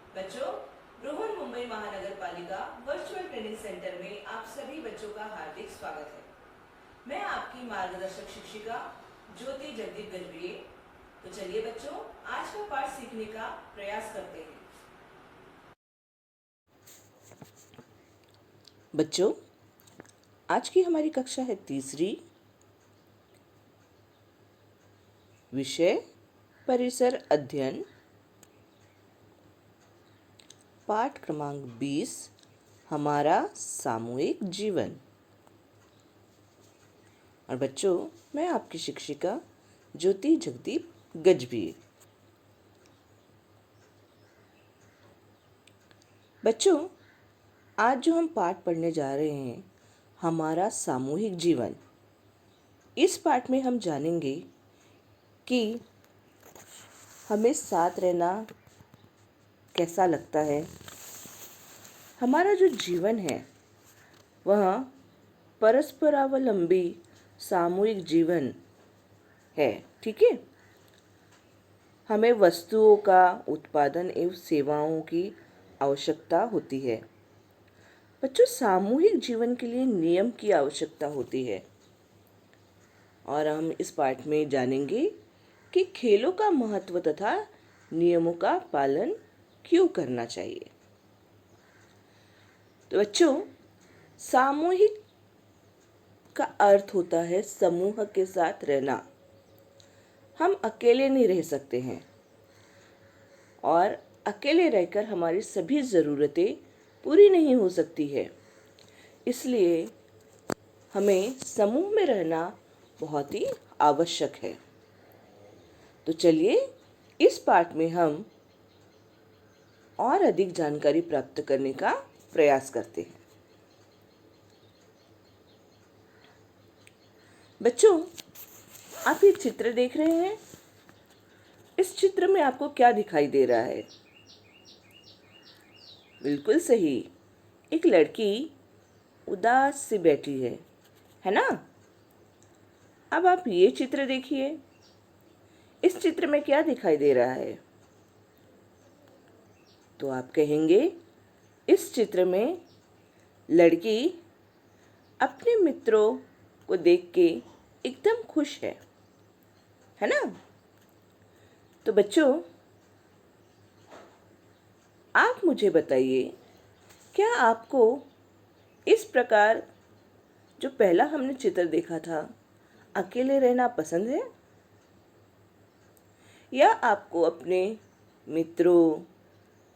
बच्चों, रोहन मुंबई महानगर पालिका वर्चुअल ट्रेनिंग सेंटर में आप सभी बच्चों का हार्दिक स्वागत है। मैं आपकी मार्गदर्शक शिक्षिका ज्योति जगदीप गजबिये। तो चलिए बच्चों, आज का पाठ सीखने का प्रयास करते हैं। बच्चों, आज की हमारी कक्षा है तीसरी। विषय परिसर अध्ययन, पाठ क्रमांक 20, हमारा सामूहिक जीवन। और बच्चों, मैं आपकी शिक्षिका ज्योति जगदीप गजबिये। बच्चों, आज जो हम पाठ पढ़ने जा रहे हैं, हमारा सामूहिक जीवन, इस पाठ में हम जानेंगे कि हमें साथ रहना कैसा लगता है। हमारा जो जीवन है वह परस्परावलंबी सामूहिक जीवन है, ठीक है। हमें वस्तुओं का उत्पादन एवं सेवाओं की आवश्यकता होती है। बच्चों, सामूहिक जीवन के लिए नियम की आवश्यकता होती है और हम इस पाठ में जानेंगे कि खेलों का महत्व तथा नियमों का पालन क्यों करना चाहिए। तो बच्चों, सामूहिक का अर्थ होता है समूह के साथ रहना। हम अकेले नहीं रह सकते हैं और अकेले रहकर हमारी सभी ज़रूरतें पूरी नहीं हो सकती है। इसलिए हमें समूह में रहना बहुत ही आवश्यक है। तो चलिए इस पाठ में हम और अधिक जानकारी प्राप्त करने का प्रयास करते हैं। बच्चों, आप ये चित्र देख रहे हैं। इस चित्र में आपको क्या दिखाई दे रहा है? बिल्कुल सही, एक लड़की उदास सी बैठी है ना? अब आप ये चित्र देखिए। इस चित्र में क्या दिखाई दे रहा है? तो आप कहेंगे इस चित्र में लड़की अपने मित्रों को देख के एकदम खुश है ना? तो बच्चों, आप मुझे बताइए, क्या आपको इस प्रकार जो पहला हमने चित्र देखा था, अकेले रहना पसंद है या आपको अपने मित्रों,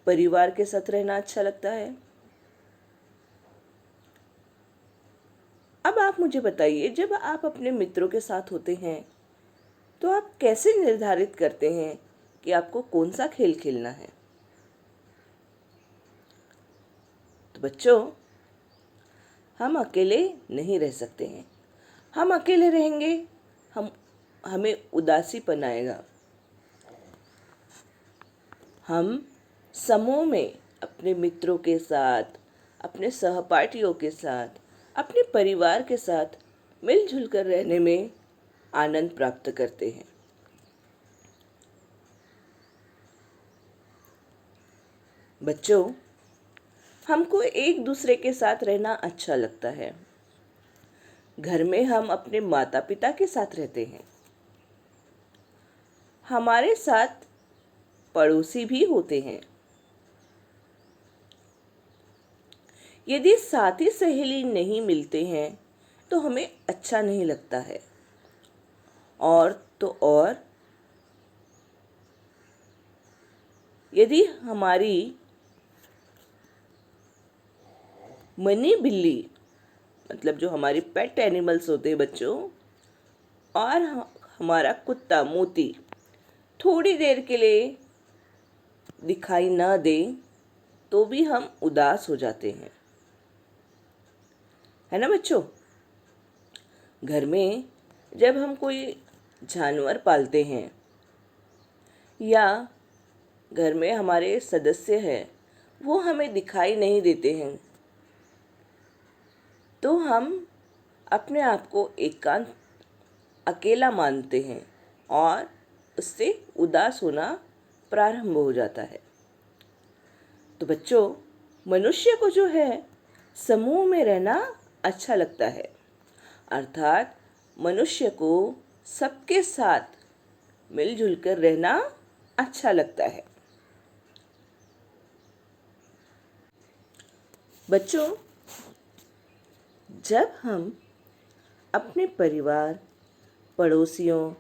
परिवार के साथ रहना अच्छा लगता है? अब आप मुझे बताइए, जब आप अपने मित्रों के साथ होते हैं तो आप कैसे निर्धारित करते हैं कि आपको कौन सा खेल खेलना है? तो बच्चों, हम अकेले नहीं रह सकते हैं। हम अकेले रहेंगे, हमें उदासीपन आएगा। हम समूह में अपने मित्रों के साथ, अपने सहपाठियों के साथ, अपने परिवार के साथ मिलजुल कर रहने में आनंद प्राप्त करते हैं। बच्चों, हमको एक दूसरे के साथ रहना अच्छा लगता है। घर में हम अपने माता पिता के साथ रहते हैं। हमारे साथ पड़ोसी भी होते हैं। यदि साथी सहेली नहीं मिलते हैं तो हमें अच्छा नहीं लगता है। और तो और यदि हमारी मनी बिल्ली, मतलब जो हमारी पेट एनिमल्स होते हैं बच्चों, और हमारा कुत्ता मोती थोड़ी देर के लिए दिखाई ना दे तो भी हम उदास हो जाते हैं, है ना बच्चों? घर में जब हम कोई जानवर पालते हैं या घर में हमारे सदस्य हैं, वो हमें दिखाई नहीं देते हैं, तो हम अपने आप को एकांत, अकेला मानते हैं और उससे उदास होना प्रारंभ हो जाता है। तो बच्चों, मनुष्य को जो है समूह में रहना अच्छा लगता है, अर्थात मनुष्य को सबके साथ मिलजुल कर रहना अच्छा लगता है। बच्चों, जब हम अपने परिवार, पड़ोसियों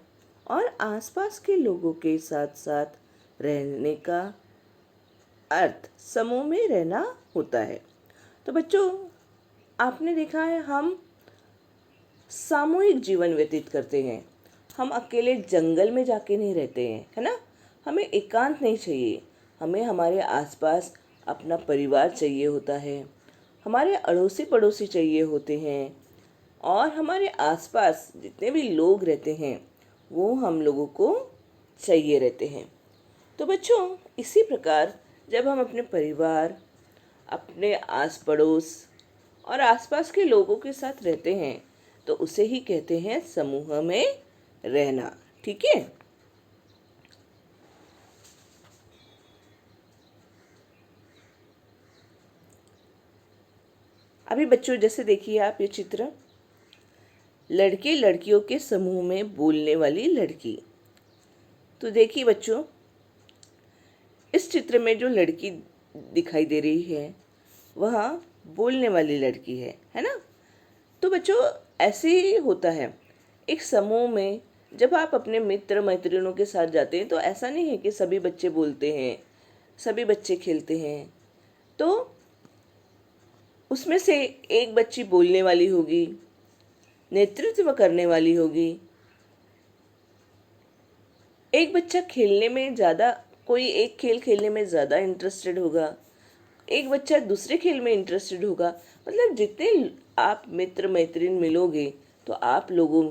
और आसपास के लोगों के साथ साथ रहने का अर्थ समूह में रहना होता है। तो बच्चों, आपने देखा है हम सामूहिक जीवन व्यतीत करते हैं। हम अकेले जंगल में जाके नहीं रहते हैं, है ना। हमें एकांत नहीं चाहिए। हमें हमारे आसपास अपना परिवार चाहिए होता है, हमारे अड़ोसी पड़ोसी चाहिए होते हैं, और हमारे आसपास जितने भी लोग रहते हैं वो हम लोगों को चाहिए रहते हैं। तो बच्चों, इसी प्रकार जब हम अपने परिवार, अपने आस पड़ोस और आसपास के लोगों के साथ रहते हैं तो उसे ही कहते हैं समूह में रहना। ठीक है। अभी बच्चों, जैसे देखिए आप ये चित्र, लड़के लड़कियों के समूह में बोलने वाली लड़की। तो देखिए बच्चों, इस चित्र में जो लड़की दिखाई दे रही है वह बोलने वाली लड़की है ना। तो बच्चों, ऐसे ही होता है एक समूह में। जब आप अपने मित्र मैत्रियों के साथ जाते हैं तो ऐसा नहीं है कि सभी बच्चे बोलते हैं, सभी बच्चे खेलते हैं। तो उसमें से एक बच्ची बोलने वाली होगी, नेतृत्व करने वाली होगी, एक बच्चा खेलने में ज़्यादा, कोई एक खेल खेलने में ज़्यादा इंटरेस्टेड होगा, एक बच्चा दूसरे खेल में इंटरेस्टेड होगा। मतलब जितने आप मित्र मैत्रिन मिलोगे तो आप लोगों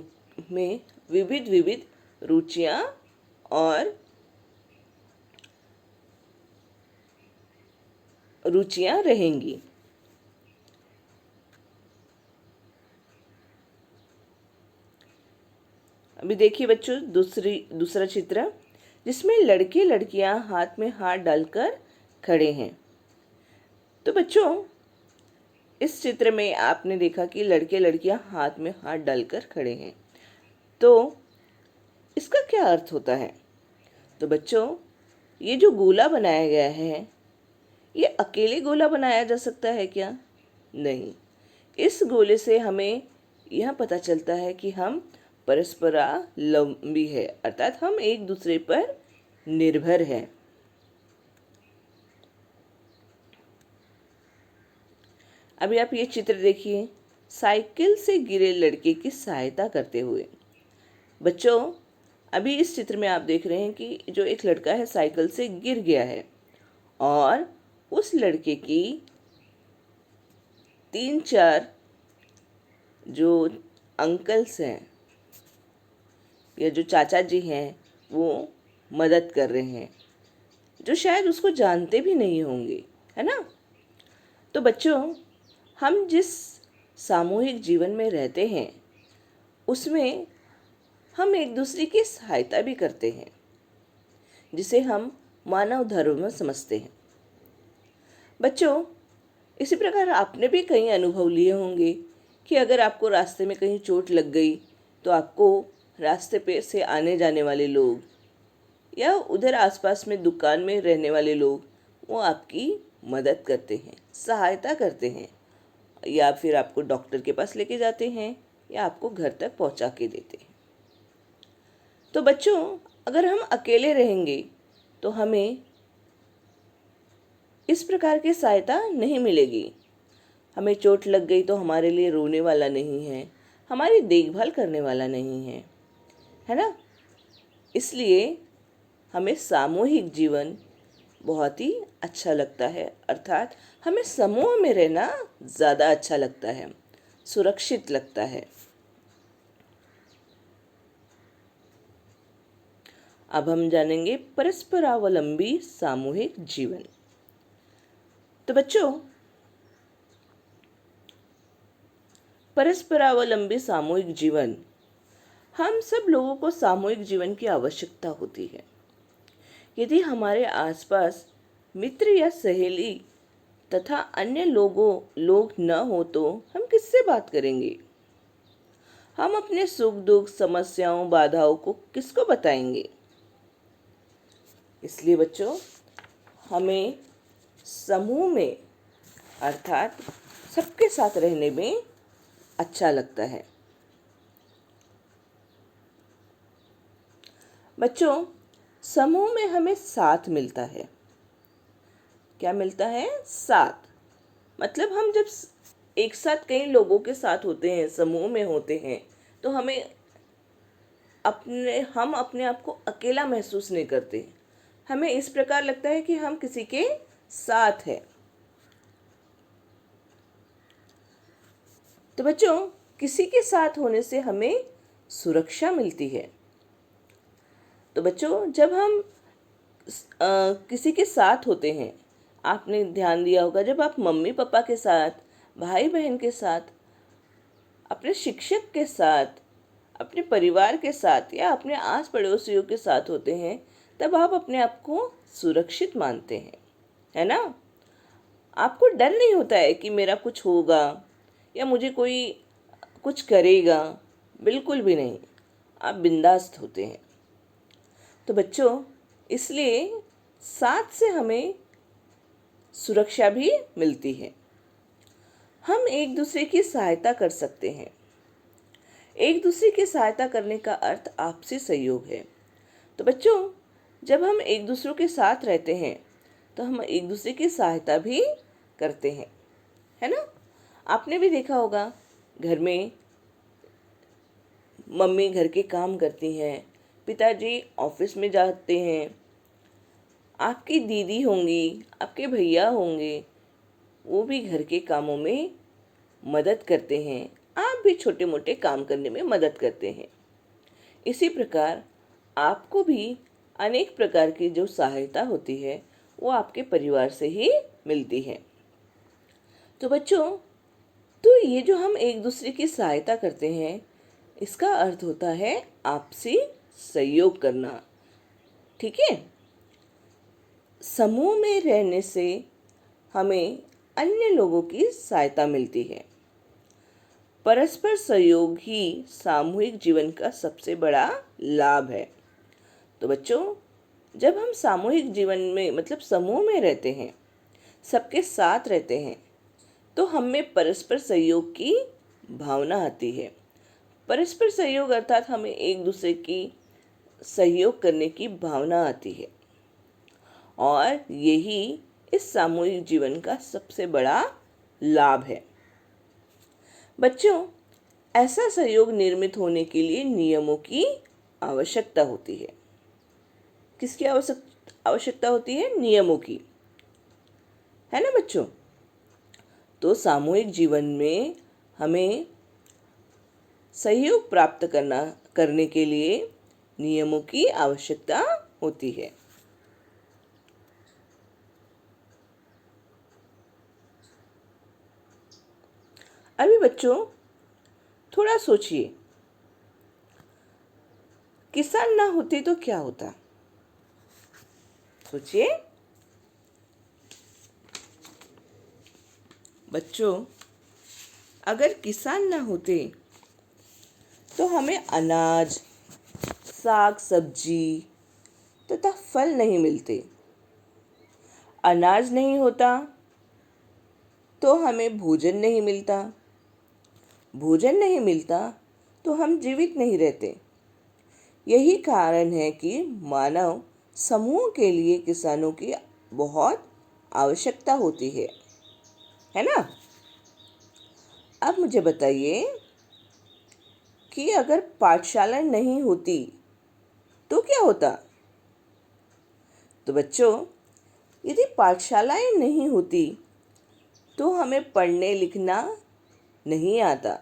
में विविध विविध रुचियाँ और रुचियाँ रहेंगी। अभी देखिए बच्चों, दूसरा चित्र जिसमें लड़के लड़कियां हाथ में हाथ डालकर खड़े हैं। तो बच्चों, इस चित्र में आपने देखा कि लड़के लड़कियां हाथ में हाथ डालकर खड़े हैं। तो इसका क्या अर्थ होता है? तो बच्चों, ये जो गोला बनाया गया है, ये अकेले गोला बनाया जा सकता है क्या? नहीं। इस गोले से हमें यह पता चलता है कि हम परस्परावलंबी है, अर्थात हम एक दूसरे पर निर्भर हैं। अभी आप ये चित्र देखिए, साइकिल से गिरे लड़के की सहायता करते हुए। बच्चों, अभी इस चित्र में आप देख रहे हैं कि जो एक लड़का है साइकिल से गिर गया है और उस लड़के की 3-4 जो अंकल्स हैं या जो चाचा जी हैं वो मदद कर रहे हैं, जो शायद उसको जानते भी नहीं होंगे, है ना। तो बच्चों, हम जिस सामूहिक जीवन में रहते हैं उसमें हम एक दूसरे की सहायता भी करते हैं, जिसे हम मानव धर्म समझते हैं। बच्चों, इसी प्रकार आपने भी कई अनुभव लिए होंगे कि अगर आपको रास्ते में कहीं चोट लग गई तो आपको रास्ते पे से आने जाने वाले लोग या उधर आसपास में दुकान में रहने वाले लोग वो आपकी मदद करते हैं, सहायता करते हैं, या फिर आपको डॉक्टर के पास लेके जाते हैं या आपको घर तक पहुंचा के देते हैं। तो बच्चों, अगर हम अकेले रहेंगे तो हमें इस प्रकार की सहायता नहीं मिलेगी। हमें चोट लग गई तो हमारे लिए रोने वाला नहीं है, हमारी देखभाल करने वाला नहीं है ना। इसलिए हमें सामूहिक जीवन बहुत ही अच्छा लगता है, अर्थात हमें समूह में रहना ज़्यादा अच्छा लगता है, सुरक्षित लगता है। अब हम जानेंगे परस्परावलंबी सामूहिक जीवन। तो बच्चों, परस्परावलंबी सामूहिक जीवन, हम सब लोगों को सामूहिक जीवन की आवश्यकता होती है। यदि हमारे आसपास मित्र या सहेली तथा अन्य लोग न हो तो हम किससे बात करेंगे? हम अपने सुख दुख, समस्याओं, बाधाओं को किसको बताएंगे? इसलिए बच्चों, हमें समूह में अर्थात सबके साथ रहने में अच्छा लगता है। बच्चों, समूह में हमें साथ मिलता है। क्या मिलता है? साथ। मतलब हम जब एक साथ कई लोगों के साथ होते हैं, समूह में होते हैं, तो हम अपने आप को अकेला महसूस नहीं करते। हमें इस प्रकार लगता है कि हम किसी के साथ हैं। तो बच्चों, किसी के साथ होने से हमें सुरक्षा मिलती है। तो बच्चों, जब हम किसी के साथ होते हैं, आपने ध्यान दिया होगा, जब आप मम्मी पापा के साथ, भाई बहन के साथ, अपने शिक्षक के साथ, अपने परिवार के साथ या अपने आस पड़ोसियों के साथ होते हैं, तब आप अपने आप को सुरक्षित मानते हैं, है ना? आपको डर नहीं होता है कि मेरा कुछ होगा या मुझे कोई कुछ करेगा। बिल्कुल भी नहीं। आप बिंदास होते हैं। तो बच्चों, इसलिए साथ से हमें सुरक्षा भी मिलती है। हम एक दूसरे की सहायता कर सकते हैं। एक दूसरे की सहायता करने का अर्थ आपसी सहयोग है। तो बच्चों, जब हम एक दूसरे के साथ रहते हैं तो हम एक दूसरे की सहायता भी करते हैं, है ना? आपने भी देखा होगा, घर में मम्मी घर के काम करती हैं, पिताजी ऑफिस में जाते हैं, आपकी दीदी होंगी, आपके भैया होंगे, वो भी घर के कामों में मदद करते हैं। आप भी छोटे मोटे काम करने में मदद करते हैं। इसी प्रकार आपको भी अनेक प्रकार की जो सहायता होती है वो आपके परिवार से ही मिलती है। तो बच्चों, तो ये जो हम एक दूसरे की सहायता करते हैं, इसका अर्थ होता है आपसी सहयोग करना। ठीक है? समूह में रहने से हमें अन्य लोगों की सहायता मिलती है। परस्पर सहयोग ही सामूहिक जीवन का सबसे बड़ा लाभ है। तो बच्चों, जब हम सामूहिक जीवन में मतलब समूह में रहते हैं, सबके साथ रहते हैं, तो हमें परस्पर सहयोग की भावना आती है। परस्पर सहयोग अर्थात हमें एक दूसरे की सहयोग करने की भावना आती है, और यही इस सामूहिक जीवन का सबसे बड़ा लाभ है। बच्चों, ऐसा सहयोग निर्मित होने के लिए नियमों की आवश्यकता होती है। किसकी आवश्यकता होती है? नियमों की, है ना बच्चों? तो सामूहिक जीवन में हमें सहयोग प्राप्त करने के लिए नियमों की आवश्यकता होती है। अभी बच्चों, थोड़ा सोचिए, किसान ना होते तो क्या होता? सोचिए बच्चों, अगर किसान ना होते तो हमें अनाज, साग सब्जी तथा फल नहीं मिलते। अनाज नहीं होता तो हमें भोजन नहीं मिलता। भोजन नहीं मिलता तो हम जीवित नहीं रहते। यही कारण है कि मानव समूह के लिए किसानों की बहुत आवश्यकता होती है ना? अब मुझे बताइए कि अगर पाठशाला नहीं होती तो क्या होता? तो बच्चों, यदि पाठशालाएं नहीं होती तो हमें पढ़ने लिखना नहीं आता,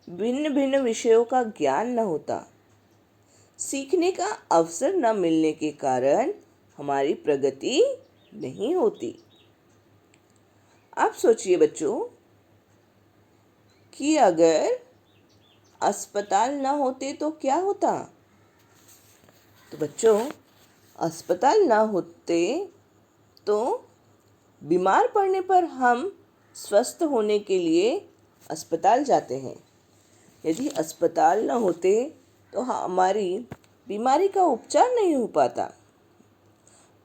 भिन्न भिन्न विषयों का ज्ञान न होता, सीखने का अवसर न मिलने के कारण हमारी प्रगति नहीं होती। आप सोचिए बच्चों कि अगर अस्पताल न होते तो क्या होता? तो बच्चों, अस्पताल न होते तो बीमार पड़ने पर हम स्वस्थ होने के लिए अस्पताल जाते हैं। यदि अस्पताल न होते तो हमारी बीमारी का उपचार नहीं हो पाता।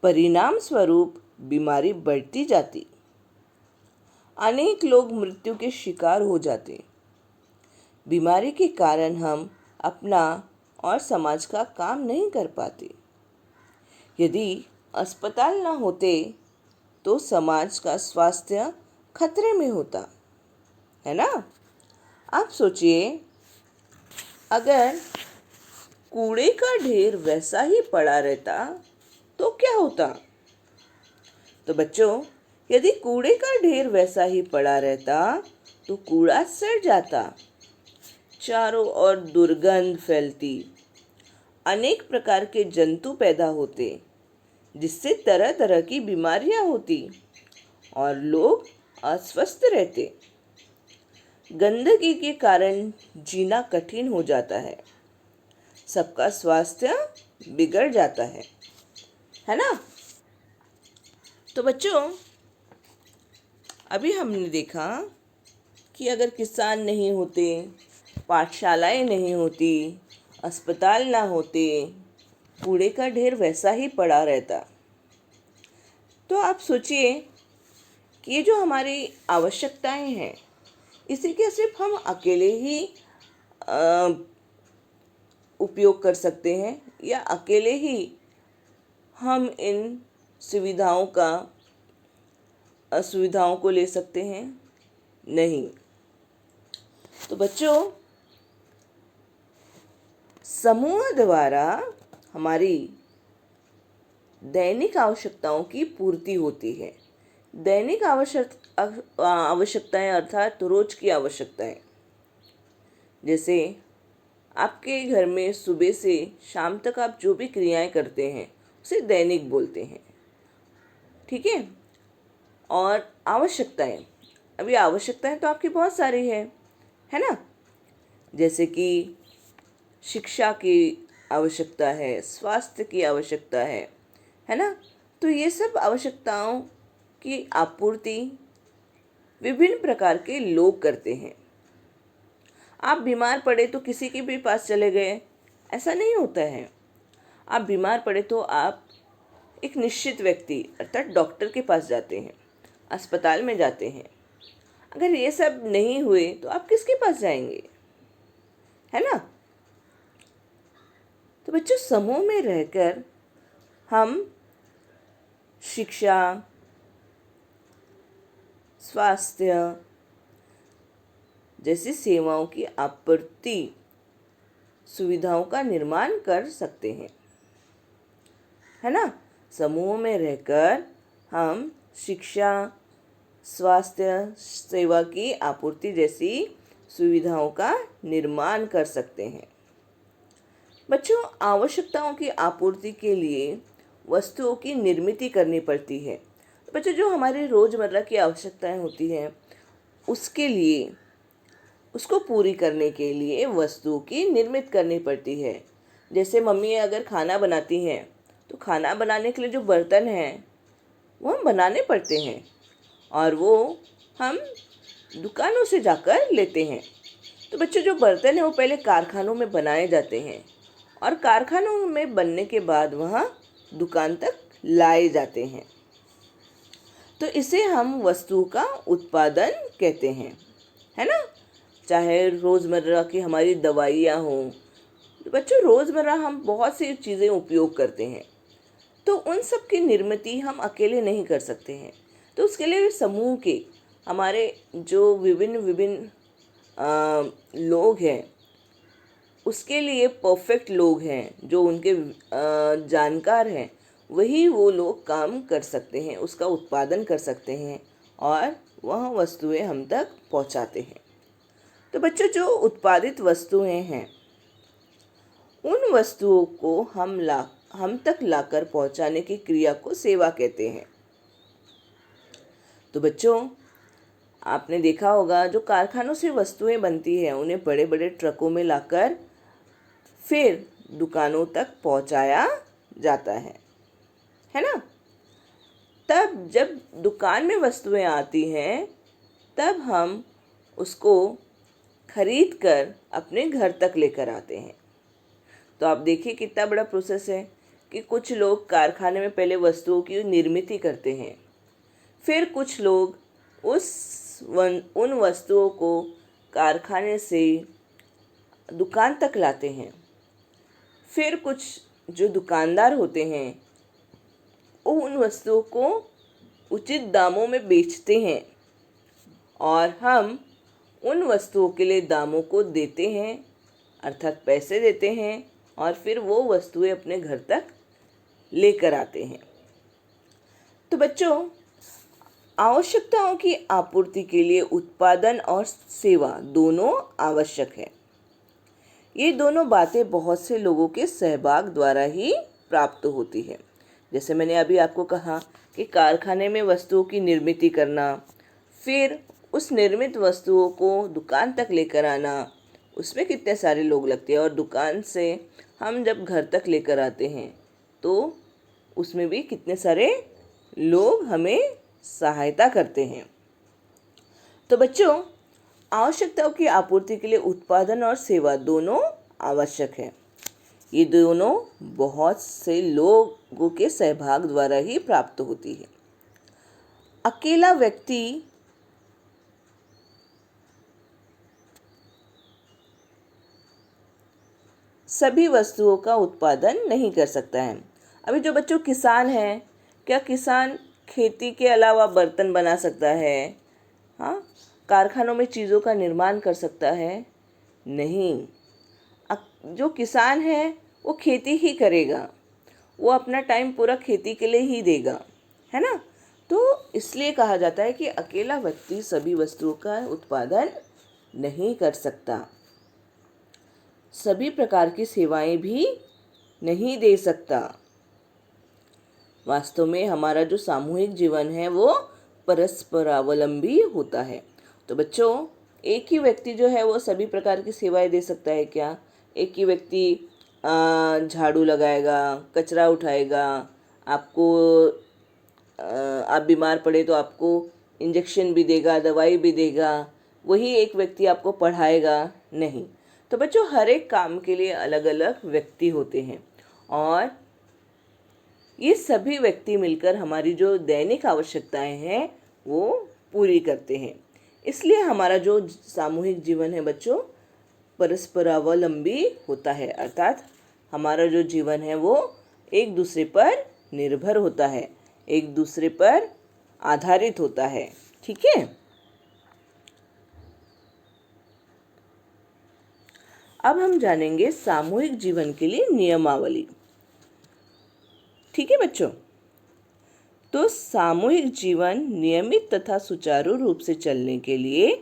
परिणाम स्वरूप बीमारी बढ़ती जाती, अनेक लोग मृत्यु के शिकार हो जाते। बीमारी के कारण हम अपना और समाज का काम नहीं कर पाते। यदि अस्पताल न होते तो समाज का स्वास्थ्य खतरे में होता, है ना। आप सोचिए, अगर कूड़े का ढेर वैसा ही पड़ा रहता तो क्या होता। तो बच्चों, यदि कूड़े का ढेर वैसा ही पड़ा रहता तो कूड़ा सड़ जाता, चारों ओर दुर्गंध फैलती, अनेक प्रकार के जंतु पैदा होते, जिससे तरह तरह की बीमारियां होती और लोग अस्वस्थ रहते। गंदगी के कारण जीना कठिन हो जाता है, सबका स्वास्थ्य बिगड़ जाता है ना। तो बच्चों, अभी हमने देखा कि अगर किसान नहीं होते, पाठशालाएं नहीं होती, अस्पताल ना होते, कूड़े का ढेर वैसा ही पड़ा रहता, तो आप सोचिए कि ये जो हमारी आवश्यकताएं हैं, इसे क्या सिर्फ हम अकेले ही उपयोग कर सकते हैं या अकेले ही हम इन असुविधाओं को ले सकते हैं? नहीं। तो बच्चों, समूह द्वारा हमारी दैनिक आवश्यकताओं की पूर्ति होती है। दैनिक आवश्यकताएं अर्थात रोज की आवश्यकताएं, जैसे आपके घर में सुबह से शाम तक आप जो भी क्रियाएं करते हैं उसे दैनिक बोलते हैं, ठीक है। और आवश्यकताएं, अभी आवश्यकताएं तो आपकी बहुत सारी है ना। जैसे कि शिक्षा की आवश्यकता है, स्वास्थ्य की आवश्यकता है ना। तो ये सब आवश्यकताओं की आपूर्ति विभिन्न प्रकार के लोग करते हैं। आप बीमार पड़े तो किसी के भी पास चले गए, ऐसा नहीं होता है। आप बीमार पड़े तो आप एक निश्चित व्यक्ति अर्थात डॉक्टर के पास जाते हैं, अस्पताल में जाते हैं। अगर ये सब नहीं हुए तो आप किसके पास जाएंगे, है ना। तो बच्चों, समूह में रहकर हम शिक्षा, स्वास्थ्य जैसी सेवाओं की आपूर्ति, सुविधाओं का निर्माण कर सकते हैं, है ना। समूह में रहकर हम शिक्षा, स्वास्थ्य सेवा की आपूर्ति जैसी सुविधाओं का निर्माण कर सकते हैं। बच्चों, आवश्यकताओं की आपूर्ति के लिए वस्तुओं की निर्मित करनी पड़ती है। बच्चों, जो हमारी रोज़मर्रा की आवश्यकताएं होती हैं उसके लिए, उसको पूरी करने के लिए वस्तुओं की निर्मित करनी पड़ती है। जैसे मम्मी अगर खाना बनाती हैं तो खाना बनाने के लिए जो बर्तन हैं वो हम बनाने पड़ते हैं और वो हम दुकानों से जाकर लेते हैं। तो बच्चों, जो बर्तन हैं वो पहले कारखानों में बनाए जाते हैं और कारखानों में बनने के बाद वहाँ दुकान तक लाए जाते हैं। तो इसे हम वस्तु का उत्पादन कहते हैं, है ना। चाहे रोज़मर्रा की हमारी दवाइयाँ हों, तो बच्चों रोज़मर्रा हम बहुत सी चीज़ें उपयोग करते हैं, तो उन सब की निर्मित हम अकेले नहीं कर सकते हैं। तो उसके लिए समूह के हमारे जो विभिन्न लोग हैं, उसके लिए परफेक्ट लोग हैं जो उनके जानकार हैं, वही वो लोग काम कर सकते हैं, उसका उत्पादन कर सकते हैं और वह वस्तुएं हम तक पहुंचाते हैं। तो बच्चों, जो उत्पादित वस्तुएं हैं उन वस्तुओं को हम तक लाकर पहुंचाने की क्रिया को सेवा कहते हैं। तो बच्चों, आपने देखा होगा जो कारखानों से वस्तुएं बनती हैं उन्हें बड़े बड़े ट्रकों में लाकर फिर दुकानों तक पहुंचाया जाता है ना। तब जब दुकान में वस्तुएं आती हैं तब हम उसको खरीद कर अपने घर तक लेकर आते हैं। तो आप देखिए कितना बड़ा प्रोसेस है कि कुछ लोग कारखाने में पहले वस्तुओं की निर्मित करते हैं, फिर कुछ लोग उन वस्तुओं को कारखाने से दुकान तक लाते हैं, फिर कुछ जो दुकानदार होते हैं वो उन वस्तुओं को उचित दामों में बेचते हैं और हम उन वस्तुओं के लिए दामों को देते हैं, अर्थात पैसे देते हैं, और फिर वो वस्तुएं अपने घर तक लेकर आते हैं। तो बच्चों, आवश्यकताओं की आपूर्ति के लिए उत्पादन और सेवा दोनों आवश्यक है। ये दोनों बातें बहुत से लोगों के सहभाग द्वारा ही प्राप्त होती है। जैसे मैंने अभी आपको कहा कि कारखाने में वस्तुओं की निर्मित करना, फिर उस निर्मित वस्तुओं को दुकान तक लेकर आना, उसमें कितने सारे लोग लगते हैं, और दुकान से हम जब घर तक लेकर आते हैं तो उसमें भी कितने सारे लोग हमें सहायता करते हैं। तो बच्चों, आवश्यकताओं की आपूर्ति के लिए उत्पादन और सेवा दोनों आवश्यक है। ये दोनों बहुत से लोगों के सहभाग द्वारा ही प्राप्त होती है। अकेला व्यक्ति सभी वस्तुओं का उत्पादन नहीं कर सकता है। अभी जो बच्चों किसान हैं, क्या किसान खेती के अलावा बर्तन बना सकता है? हाँ, कारखानों में चीज़ों का निर्माण कर सकता है? नहीं। जो किसान है वो खेती ही करेगा, वो अपना टाइम पूरा खेती के लिए ही देगा, है ना। तो इसलिए कहा जाता है कि अकेला व्यक्ति सभी वस्तुओं का उत्पादन नहीं कर सकता, सभी प्रकार की सेवाएं भी नहीं दे सकता। वास्तव में हमारा जो सामूहिक जीवन है वो परस्परावलंबी होता है। तो बच्चों, एक ही व्यक्ति जो है वो सभी प्रकार की सेवाएं दे सकता है क्या? एक ही व्यक्ति झाड़ू लगाएगा, कचरा उठाएगा, आपको आप बीमार पड़े तो आपको इंजेक्शन भी देगा, दवाई भी देगा, वही एक व्यक्ति आपको पढ़ाएगा? नहीं। तो बच्चों, हर एक काम के लिए अलग अलग व्यक्ति होते हैं और ये सभी व्यक्ति मिलकर हमारी जो दैनिक आवश्यकताएं हैं वो पूरी करते हैं। इसलिए हमारा जो सामूहिक जीवन है बच्चों परस्परावलंबी होता है, अर्थात हमारा जो जीवन है वो एक दूसरे पर निर्भर होता है, एक दूसरे पर आधारित होता है। ठीक है। अब हम जानेंगे सामूहिक जीवन के लिए नियमावली। ठीक है बच्चों, तो सामूहिक जीवन नियमित तथा सुचारू रूप से चलने के लिए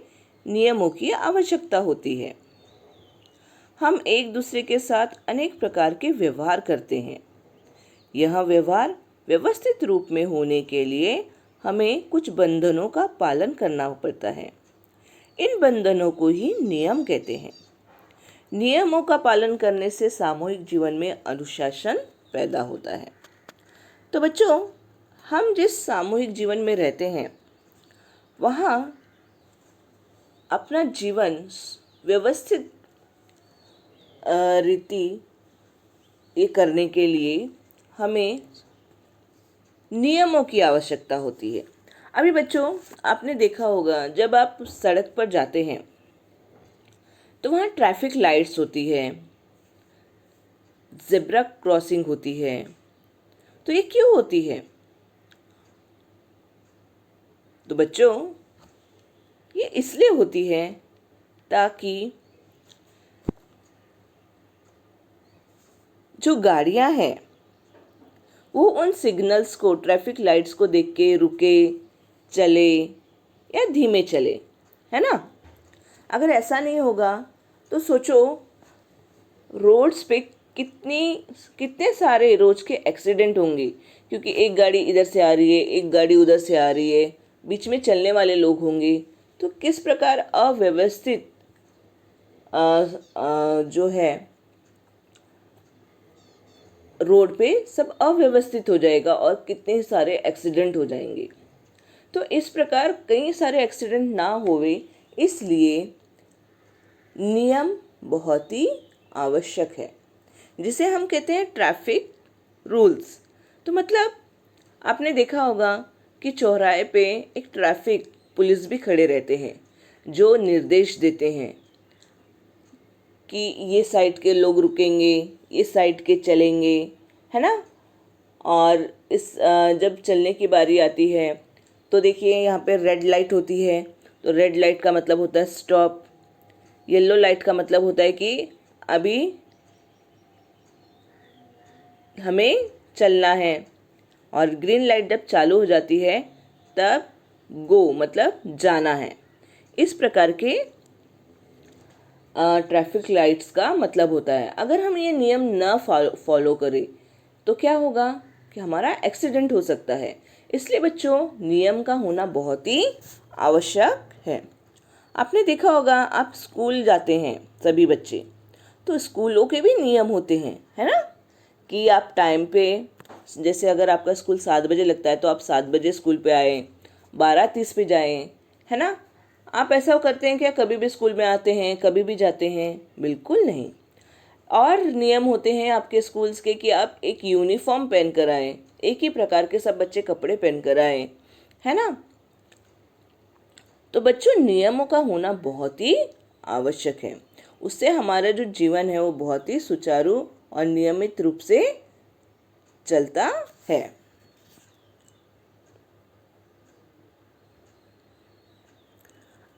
नियमों की आवश्यकता होती है। हम एक दूसरे के साथ अनेक प्रकार के व्यवहार करते हैं। यह व्यवहार व्यवस्थित रूप में होने के लिए हमें कुछ बंधनों का पालन करना पड़ता है। इन बंधनों को ही नियम कहते हैं। नियमों का पालन करने से सामूहिक जीवन में अनुशासन पैदा होता है। तो बच्चों, हम जिस सामूहिक जीवन में रहते हैं वहाँ अपना जीवन व्यवस्थित रीति ये करने के लिए हमें नियमों की आवश्यकता होती है। अभी बच्चों, आपने देखा होगा जब आप सड़क पर जाते हैं तो वहाँ ट्रैफिक लाइट्स होती है, ज़ेब्रा क्रॉसिंग होती है। तो ये क्यों होती है? तो बच्चों, ये इसलिए होती है ताकि जो गाड़ियां हैं वो उन सिग्नल्स को, ट्रैफिक लाइट्स को देख के रुके, चले या धीमे चले, है ना। अगर ऐसा नहीं होगा तो सोचो रोड्स पे कितने सारे रोज के एक्सीडेंट होंगे, क्योंकि एक गाड़ी इधर से आ रही है, एक गाड़ी उधर से आ रही है, बीच में चलने वाले लोग होंगे। तो किस प्रकार अव्यवस्थित जो है रोड पे सब अव्यवस्थित हो जाएगा और कितने सारे एक्सीडेंट हो जाएंगे। तो इस प्रकार कई सारे एक्सीडेंट ना होवे, इसलिए नियम बहुत ही आवश्यक है, जिसे हम कहते हैं ट्रैफिक रूल्स। तो मतलब आपने देखा होगा कि चौराहे पे एक ट्रैफिक पुलिस भी खड़े रहते हैं, जो निर्देश देते हैं कि ये साइड के लोग रुकेंगे, ये साइड के चलेंगे, है ना। और जब चलने की बारी आती है तो देखिए यहाँ पे रेड लाइट होती है, तो रेड लाइट का मतलब होता है स्टॉप। येलो लाइट का मतलब होता है कि अभी हमें चलना है। और ग्रीन लाइट जब चालू हो जाती है तब गो मतलब जाना है। इस प्रकार के ट्रैफिक लाइट्स का मतलब होता है। अगर हम ये नियम न फॉलो करें तो क्या होगा कि हमारा एक्सीडेंट हो सकता है। इसलिए बच्चों, नियम का होना बहुत ही आवश्यक है। आपने देखा होगा, आप स्कूल जाते हैं सभी बच्चे, तो स्कूलों के भी नियम होते हैं, है ना, कि आप टाइम पे, जैसे अगर आपका स्कूल 7 बजे लगता है तो आप 7 बजे स्कूल पे आए, 12:30 पे जाएं, है ना। आप ऐसा करते हैं क्या? कभी भी स्कूल में आते हैं, कभी भी जाते हैं? बिल्कुल नहीं। और नियम होते हैं आपके स्कूल्स के कि आप एक यूनिफॉर्म पहन कर आएँ, एक ही प्रकार के सब बच्चे कपड़े पहन कर आएँ, है ना। तो बच्चों, नियमों का होना बहुत ही आवश्यक है। उससे हमारा जो जीवन है वो बहुत ही सुचारू और नियमित रूप से चलता है।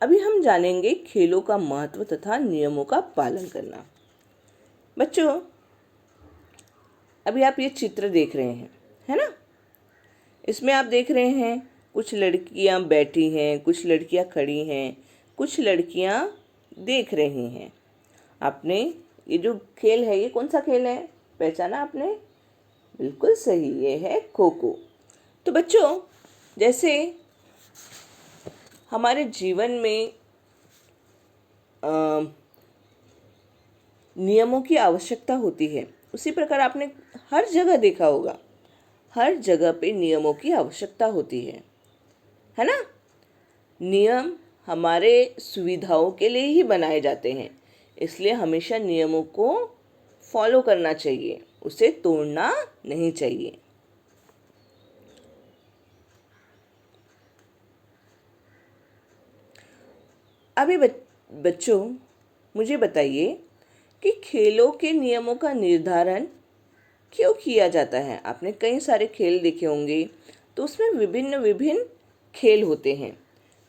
अभी हम जानेंगे खेलों का महत्व तथा नियमों का पालन करना। बच्चों, अभी आप ये चित्र देख रहे हैं, है ना। इसमें आप देख रहे हैं कुछ लड़कियां बैठी हैं, कुछ लड़कियां खड़ी हैं, कुछ लड़कियां देख रही हैं। आपने ये जो खेल है, ये कौन सा खेल है, पहचाना आपने? बिल्कुल सही, ये है खो खो। तो बच्चों, जैसे हमारे जीवन में नियमों की आवश्यकता होती है, उसी प्रकार आपने हर जगह देखा होगा, हर जगह पे नियमों की आवश्यकता होती है ना। नियम हमारे सुविधाओं के लिए ही बनाए जाते हैं, इसलिए हमेशा नियमों को फॉलो करना चाहिए, उसे तोड़ना नहीं चाहिए। अभी बच्चों, मुझे बताइए कि खेलों के नियमों का निर्धारण क्यों किया जाता है? आपने कई सारे खेल देखे होंगे, तो उसमें विभिन्न विभिन्न खेल होते हैं।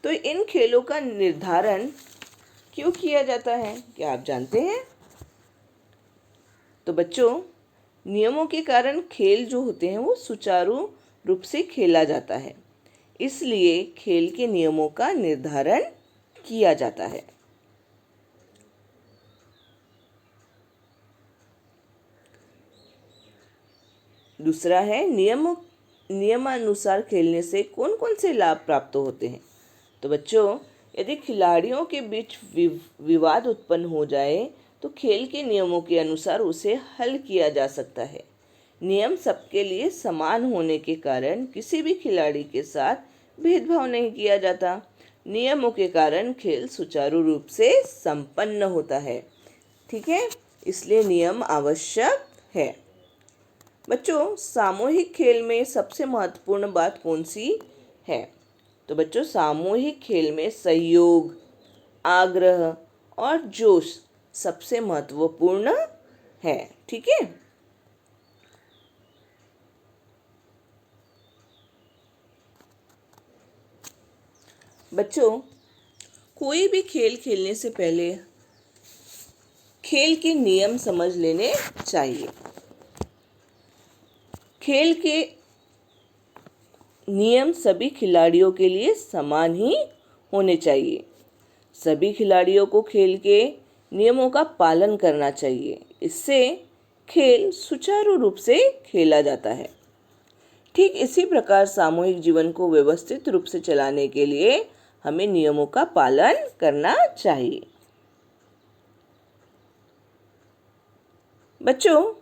तो इन खेलों का निर्धारण क्यों किया जाता है, क्या आप जानते हैं? तो बच्चों, नियमों के कारण खेल जो होते हैं वो सुचारू रूप से खेला जाता है, इसलिए खेल के नियमों का निर्धारण किया जाता है। दूसरा है नियमानुसार खेलने से कौन कौन से लाभ प्राप्त होते हैं। तो बच्चों, यदि खिलाड़ियों के बीच विवाद उत्पन्न हो जाए तो खेल के नियमों के अनुसार उसे हल किया जा सकता है। नियम सबके लिए समान होने के कारण किसी भी खिलाड़ी के साथ भेदभाव नहीं किया जाता। नियमों के कारण खेल सुचारू रूप से संपन्न होता है। ठीक है, इसलिए नियम आवश्यक है। बच्चों, सामूहिक खेल में सबसे महत्वपूर्ण बात कौन सी है? तो बच्चों, सामूहिक खेल में सहयोग, आग्रह और जोश सबसे महत्वपूर्ण है। ठीक है। बच्चों, कोई भी खेल खेलने से पहले खेल के नियम समझ लेने चाहिए। खेल के नियम सभी खिलाड़ियों के लिए समान ही होने चाहिए। सभी खिलाड़ियों को खेल के नियमों का पालन करना चाहिए। इससे खेल सुचारू रूप से खेला जाता है। ठीक इसी प्रकार सामूहिक जीवन को व्यवस्थित रूप से चलाने के लिए हमें नियमों का पालन करना चाहिए। बच्चों,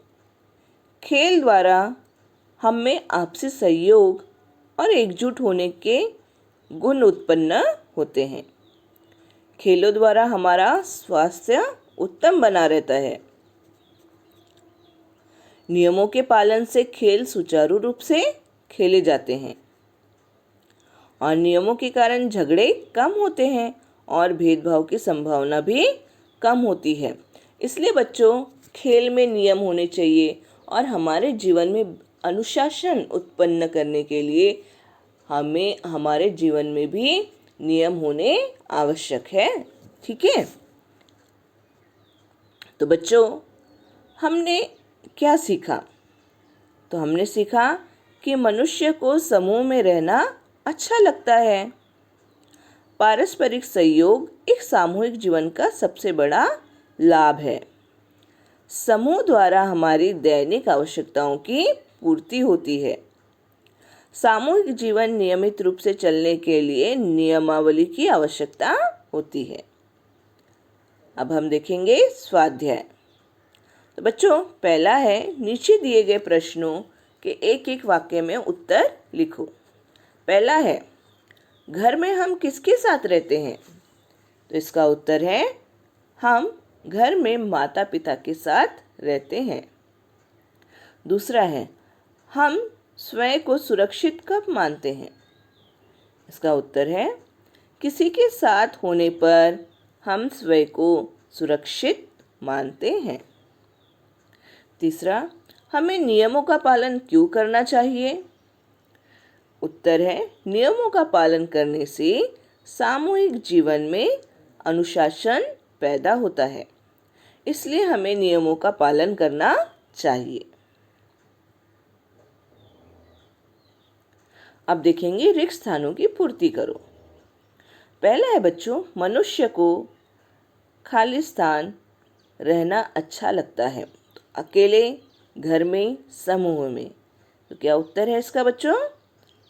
खेल द्वारा हम में आपसी सहयोग और एकजुट होने के गुण उत्पन्न होते हैं। खेलों द्वारा हमारा स्वास्थ्य उत्तम बना रहता है। नियमों के पालन से खेल सुचारू रूप से खेले जाते हैं और नियमों के कारण झगड़े कम होते हैं और भेदभाव की संभावना भी कम होती है। इसलिए बच्चों, खेल में नियम होने चाहिए और हमारे जीवन में अनुशासन उत्पन्न करने के लिए हमें हमारे जीवन में भी नियम होने आवश्यक है। ठीक है? तो बच्चों, हमने क्या सीखा? तो हमने सीखा कि मनुष्य को समूह में रहना अच्छा लगता है। पारस्परिक सहयोग एक सामूहिक जीवन का सबसे बड़ा लाभ है। समूह द्वारा हमारी दैनिक आवश्यकताओं की पूर्ति होती है। सामूहिक जीवन नियमित रूप से चलने के लिए नियमावली की आवश्यकता होती है। अब हम देखेंगे स्वाध्याय। तो बच्चों, पहला है, नीचे दिए गए प्रश्नों के एक एक वाक्य में उत्तर लिखो। पहला है, घर में हम किसके साथ रहते हैं? तो इसका उत्तर है, हम घर में माता पिता के साथ रहते हैं। दूसरा है, हम स्वयं को सुरक्षित कब मानते हैं? इसका उत्तर है, किसी के साथ होने पर हम स्वयं को सुरक्षित मानते हैं। तीसरा, हमें नियमों का पालन क्यों करना चाहिए? उत्तर है, नियमों का पालन करने से सामूहिक जीवन में अनुशासन पैदा होता है, इसलिए हमें नियमों का पालन करना चाहिए। अब देखेंगे रिक्त स्थानों की पूर्ति करो। पहला है बच्चों, मनुष्य को खाली स्थान रहना अच्छा लगता है। तो अकेले, घर में, समूह में। तो क्या उत्तर है इसका बच्चों?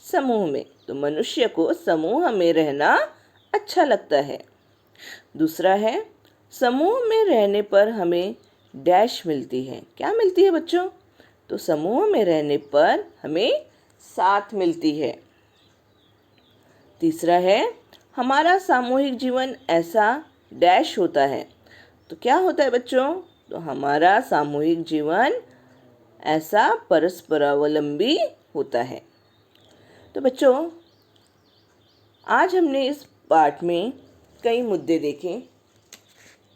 समूह में। तो मनुष्य को समूह में रहना अच्छा लगता है। दूसरा है, समूह में रहने पर हमें डैश मिलती है। क्या मिलती है बच्चों? तो समूह में रहने पर हमें साथ मिलती है। तीसरा है, हमारा सामूहिक जीवन ऐसा डैश होता है। तो क्या होता है बच्चों? तो हमारा सामूहिक जीवन ऐसा परस्परावलंबी होता है। तो बच्चों, आज हमने इस पाठ में कई मुद्दे देखे,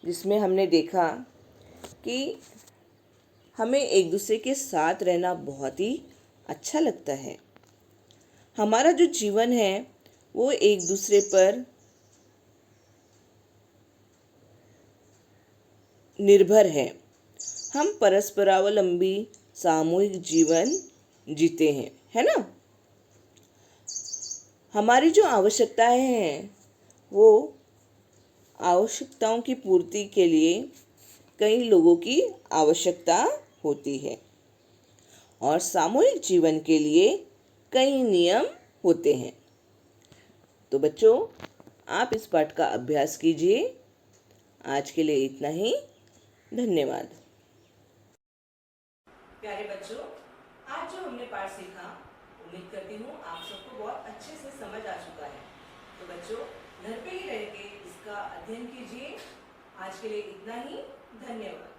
जिसमें हमने देखा कि हमें एक दूसरे के साथ रहना बहुत ही अच्छा लगता है। हमारा जो जीवन है वो एक दूसरे पर निर्भर है। हम परस्परावलंबी सामूहिक जीवन जीते हैं, है ना? हमारी जो आवश्यकताएं हैं वो आवश्यकताओं की पूर्ति के लिए कई लोगों की आवश्यकता होती है और सामूहिक जीवन के लिए कई नियम होते हैं। तो बच्चों, आप इस पाठ का अभ्यास कीजिए। आज के लिए इतना ही। धन्यवाद। प्यारे बच्चों, आज जो हमने पाठ सीखा, उम्मीद करती हूँ आप सबको बहुत अच्छे से समझ आ चुका है। तो बच्चों, घर पे ही रह के इसका अध्ययन कीजिए। आज के लिए इतना ही। धन्यवाद।